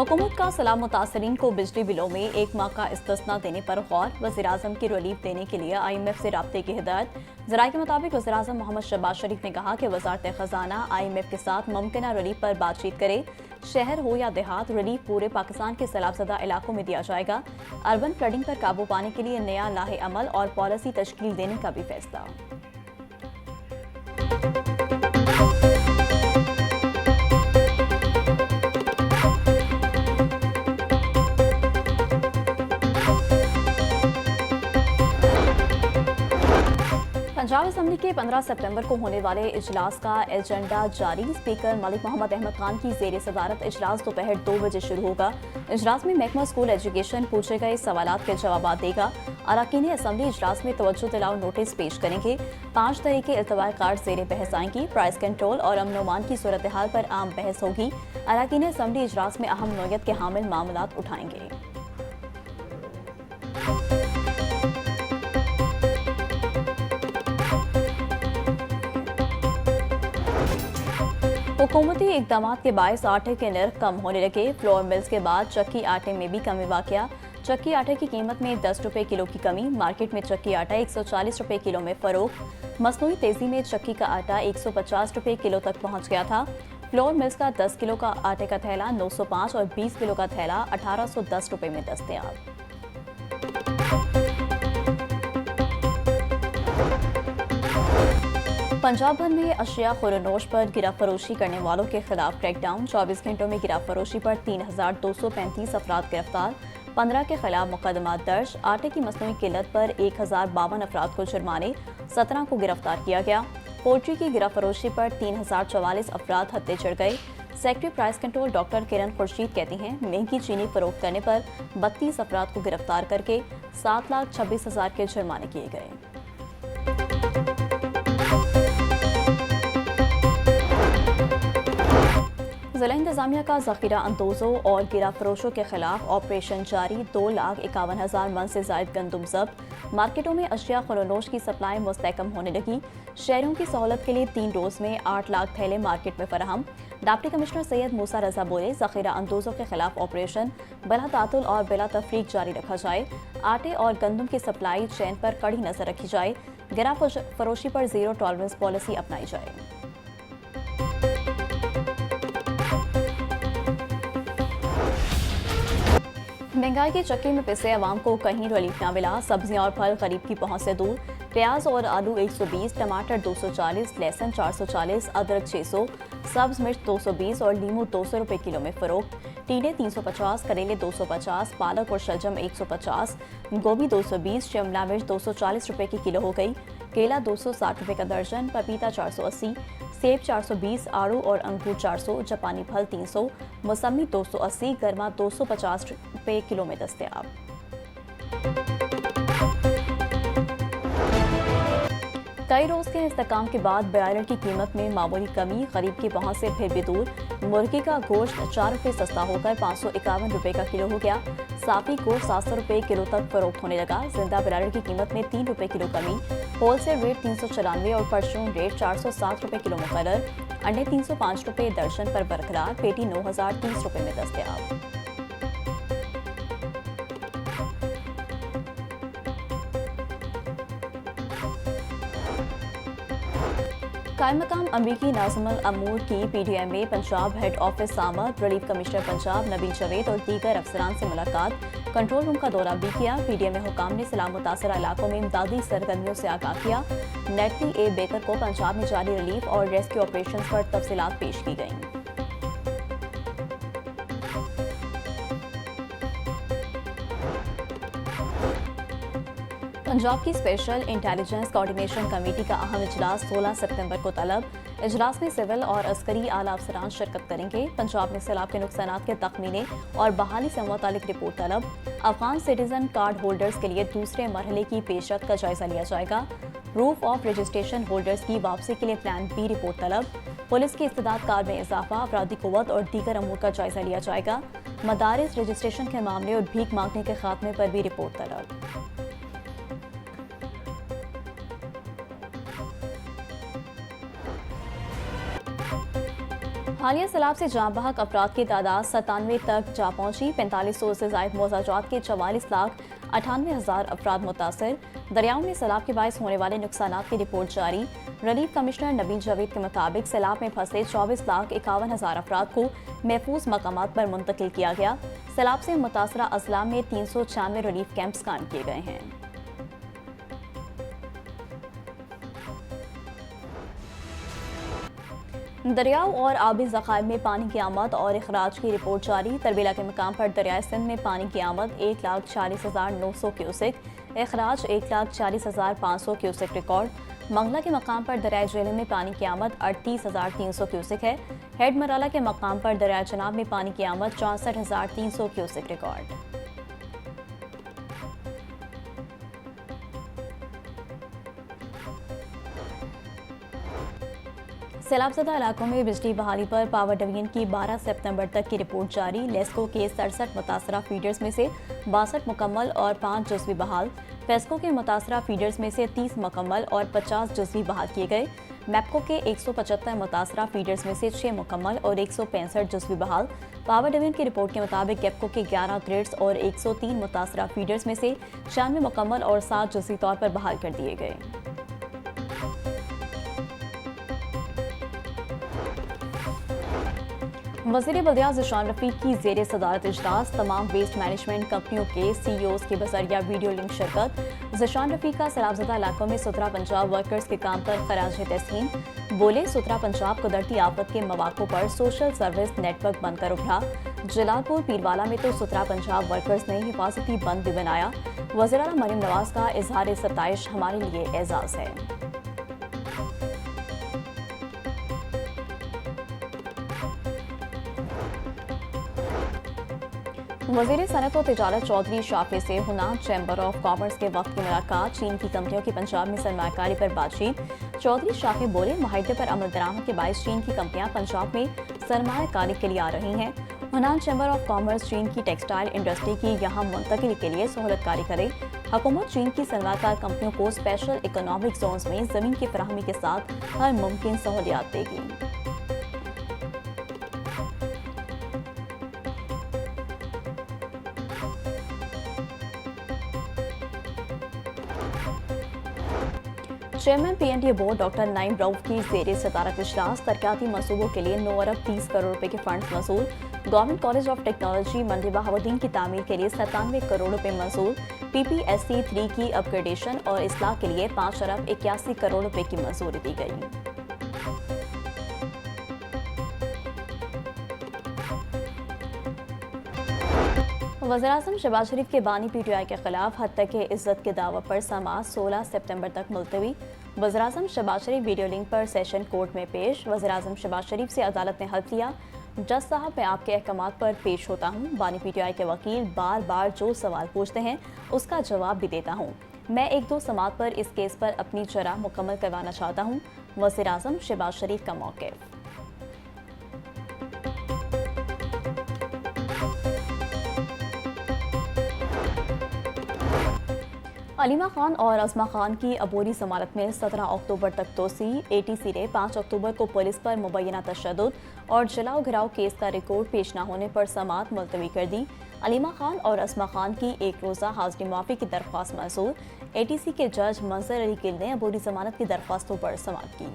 हुकूमत का सलाह मुतासरीन को बिजली बिलों में एक माह का इस्तिस्ना देने पर गौर। वज़ीर-ए-आज़म की रिलीफ देने के लिए IMF से राब्ते की हिदायत। ज़राए के मुताबिक वज़ीर-ए-आज़म मोहम्मद शहबाज शरीफ ने कहा कि वज़ारत ख़ज़ाना IMF के साथ मुमकिना रिलीफ पर बातचीत करे। शहर हो या देहात, रिलीफ पूरे पाकिस्तान के सैलाबज़दा इलाकों में दिया जाएगा। अर्बन फ्लडिंग पर काबू पाने के लिए नया लाहे अमल और पॉलिसी तश्कील देने का भी फैसला। पंजाब असम्बली के 15 सितंबर को होने वाले इजलास का एजेंडा जारी। स्पीकर मलिक मोहम्मद अहमद खान की ज़ेर सदारत इजलास दोपहर 2 बजे शुरू होगा। इजलास में महकमा स्कूल एजुकेशन पूछे गए सवालात के जवाब देगा। अरकान असम्बली इजलास में तवज्जो दिलाओ नोटिस पेश करेंगे। 5 तरह के इल्तवाई कार्ड ज़ेर बहस आएंगी। प्राइस कंट्रोल और अमन अमान की सूरत हाल पर आम बहस होगी। अरकान असम्बली इजलास में अहम नोयत के हामिल मामलात उठाएंगे। हुकूमती इकदाम के बायस आटे के नर्ख कम होने लगे। फ्लोर मिल्स के बाद चक्की आटे में भी कमी वाक़या। चक्की आटे की कीमत में 10 रुपये किलो की कमी। मार्केट में चक्की आटा 140 रुपये किलो में फ़रोख्त। मसनूई तेज़ी में चक्की का आटा 150 रुपये किलो तक पहुँच गया था। फ्लोर मिल्स का 10 किलो का आटे का थैला 905 और 20 किलो का थैला 1810 रुपये में दस्तयाब। पंजाब भर में अशिया खुरनोश पर गिरफ्त फरोशी करने वालों के खिलाफ क्रैकडाउन। 24 घंटों में गिरफ्त फरोशी पर 3235 अफराद गिरफ्तार। 15 के खिलाफ मुकदमा दर्ज। आटे की मसनूई किल्लत पर 1052 अफराद को जुर्माने, 17 को गिरफ्तार किया गया। पोल्ट्री की गिरफ्त फरोशी पर 3044 अफराद हत्थे चढ़ गए। सेक्रेटरी प्राइस कंट्रोल डॉक्टर किरण खुर्शीद कहती हैं, महंगी चीनी फरोख्त करने पर 32 अफराद को गिरफ्तार करके 7,26,000 के जुर्माने किए गए। जिला इंतजामिया का जखीरा अंदोजों और गिरा फरोशों के खिलाफ ऑपरेशन जारी। 2,51,000 मन से जायद गंदुम जब्त। मार्केटों में अशिया खुरनोश की सप्लाई मुस्तहकम होने लगी। शहरों की सहूलत के लिए 3 रोज में 8 लाख थैले मार्केट में फराहम। डिप्टी कमिश्नर सैयद मूसा रजा बोले, जखीरा अंदोजों के खिलाफ ऑपरेशन बिला तातुल और बिला तफरीक जारी रखा जाए। आटे और गंदुम की सप्लाई चैन पर कड़ी नजर रखी जाए। गिरा फरोशी पर जीरो टॉलरेंस पॉलिसी अपनाई जाए। महंगाई के चक्के में पिसे अवाम को कहीं रिलीफ न मिला। सब्जियां और फल गरीब की पहुंच से दूर। प्याज और आलू 120, टमाटर 240, लहसुन 440, अदरक 600, सब्ज मिर्च 220 और लीमू 200 रुपये किलो में फरोख्त। टींडे 350, करेले 250, पालक और शलजम 150, गोभी 220, शिमला मिर्च 240 रुपये की किलो हो गई। केला 260 रुपये का दर्जन, पपीता 480, सेब 420, आड़ू और अंगूर 400, जापानी फल 300, मौसमी 280, गर्मा 250 रुपये किलो में दस्तयाब। कई रोज के इस्तेकाम के बाद ब्रायलर की कीमत में मामूली कमी। गरीब की पहुंच से फिर भी दूर। मुर्गी का गोश्त 4 रुपये सस्ता होकर 551 रुपये का किलो हो गया। साफी गोश्त 700 रुपये किलो तक फरोख्त होने लगा। जिंदा ब्रायलर की कीमत में 3 रुपये किलो कमी। होलसेल रेट 394 और परचून रेट 407 रुपये किलो मुकर्रर। अंडे 305 रुपये दर्जन पर बरकरार। पेटी 9030 रुपये में दस्तयाब। कायम मकाम अमरीकी नाज़िमुल अमूर की PDM में पंजाब हेड ऑफिस आमद। रिलीफ कमिश्नर पंजाब नबील जवेद और दीगर अफसरान से मुलाकात। कंट्रोल रूम का दौरा भी किया। PDM में हुकाम ने सलाम मुतासरा इलाकों में इमदादी सरगर्मियों से आगाह किया। नेटली ए बेकर को पंजाब में जारी रिलीफ और रेस्क्यू ऑपरेशन पर तफसीलात पेश की गईं। पंजाब की स्पेशल इंटेलिजेंस कोऑर्डिनेशन कमेटी का अहम इजलास 16 सितंबर को तलब। इजलास में सिविल और अस्करी आला अफसरान शिरकत करेंगे। पंजाब में सैलाब के नुकसानात के तखमीने और बहाली से मुतालिक रिपोर्ट तलब। अफगान सिटीजन कार्ड होल्डर्स के लिए दूसरे मरहले की पेशरफ का जायजा लिया जाएगा। प्रूफ ऑफ रजिस्ट्रेशन होल्डर्स की वापसी के लिए प्लान बी रिपोर्ट तलब। पुलिस की इस्तेदाद कार में इजाफा, अफरादी कुव्वत और दीगर अमूर का जायजा लिया जाएगा। मदारिस रजिस्ट्रेशन के मामले और भीख मांगने के खात्मे पर भी रिपोर्ट तलब। हालिया सैलाब से जाँ बहक अफराद की तादाद 97 तक जा पहुंची। 4500 से जायद मौजाजात के 44,98,000 अफराद मुतासर। दरियाओं में सैलाब के बायस होने वाले नुकसानात की रिपोर्ट जारी। रिलीफ कमिश्नर नबील जावेद के मुताबिक सैलाब में फंसे 24,51,000 अफराद को महफूज मकामात पर मुंतकिल किया गया। सैलाब से मुतासरा अजला में 396 रिलीफ कैंप्स कायम किए गए हैं। दरियाओं और आबी ज़खायर में पानी की आमद और अखराज की रिपोर्ट जारी। तरबेला के मकाम पर दरियाए सिंध में पानी की आमद 1,40,900 क्यूसिक, अखराज 1,40,500 क्यूसिक रिकॉर्ड। मंगला के मकाम पर दरियाए झेलम में पानी की आमद 38,300 क्यूसिक है। हेड मराला के मकाम पर दरियाए चनाब में पानी की आमद 64,300 क्यूसिक रिकॉर्ड। सैलाबज़दा इलाकों में बिजली बहाली पर पावर डिवीजन की 12 सितंबर तक की रिपोर्ट जारी। लेस्को के 67 मुतासरा फीडर्स में से 62 मुकम्मल और 5 जुज़वी बहाल। फेस्को के मुतासरा फीडर्स में से 30 मुकम्मल और 50 जुज़वी बहाल किए गए। मैप्को के 175 मुतासरा फीडर्स में से 6 मुकम्मल और 165 जुज़वी बहाल। पावर डिवीजन की रिपोर्ट के मुताबिक गेपको के 11 ग्रिड्स और 103 मुतासरा फीडर्स में से 96 मुकम्मल और 7 जुज़वी तौर पर बहाल कर दिए गए। वज़ीर बल्दिया ज़िशान रफ़ीक की ज़ेरे सदारत इजलास। तमाम वेस्ट मैनेजमेंट कंपनियों के CEOs के बज़रिया वीडियो लिंक शिरकत। ज़िशान रफ़ीक का सैलाबज़दा इलाकों में सुथरा पंजाब वर्कर्स के काम पर खराज तहसीन। बोले, सुथरा पंजाब कुदरती आफत के मौक़ों पर सोशल सर्विस नेटवर्क बनकर उभरा। जलालपुर पीरवाला में तो सुथरा पंजाब वर्कर्स ने हिफाजती बंद भी बनाया। वज़ीर आला मरीम नवाज का इजहार सताइश हमारे लिए एजाज़ है। वज़ीर सनत और तिजारत चौधरी शाफे से हुनान चैम्बर ऑफ कॉमर्स के वक्त की मुलाकात। चीन की कंपनियों की पंजाब में सरमायाकारी पर बातचीत। चौधरी शाफे बोले, माहिदे पर अमल दरामद के बायस चीन की कंपनियां पंजाब में सरमायाकारी के लिए आ रही हैं। हुनान चैम्बर ऑफ कॉमर्स चीन की टेक्सटाइल इंडस्ट्री की यहाँ मुंतकिली के लिए सहूलतकारी करे। हुकूमत चीन की सरमायाकार कंपनियों को स्पेशल इकोनॉमिक जोन्स में ज़मीन की फराहमी के साथ हर मुमकिन सहूलियात देगी। Chairman PNDA board doctor Naeem Rauf की ज़ेरे सदारत इजलास। तरक्याती मंसूबों के लिए 9 अरब 30 करोड़ रुपए के फंड मंजूर। गवर्नमेंट कॉलेज ऑफ टेक्नोलॉजी मंडी बहाउद्दीन की तामीर के लिए 97 करोड़ रुपए मंजूर। PPSC 3 की अपग्रेडेशन और इस्लाह के लिए 5 अरब 81 करोड़ रुपए की मंजूरी दी गई। वज़ीर-ए-आज़म शहबाज शरीफ के बानी PTI के खिलाफ हद तक इज्जत के दावा पर समाअत 16 सितंबर तक मुलतवी। वज़ीर-ए-आज़म शहबाज शरीफ वीडियो लिंक पर सेशन कोर्ट में पेश। वज़ीर-ए-आज़म शहबाज शरीफ से अदालत ने हल्फ लिया, जज साहब मैं आपके अहकामात पर पेश होता हूँ। बानी PTI के वकील बार बार जो सवाल पूछते हैं उसका जवाब भी देता हूँ। मैं 1-2 समाअत पर इस केस पर अपनी जरा मुकम्मल करवाना चाहता हूँ। वज़ीर-ए-आज़म शहबाज शरीफ का मौक़िफ़। अलीमा खान और अज़मा खान की अबूरी ज़मानत में 17 अक्टूबर तक तोसी। ATC ने 5 अक्टूबर को पुलिस पर मुबैना तशद्दुद और जलाओ घिराव केस का रिकॉर्ड पेश न होने पर समाअत मुलतवी कर दी। अलीमा खान और अज़मा खान की एक रोज़ा हाज़िरी माफ़ी की दरख्वास्त मंजूर। ATC के जज मंजर अली गिल ने अबूरी ज़मानत की दरख्वास्तों पर समाअत की।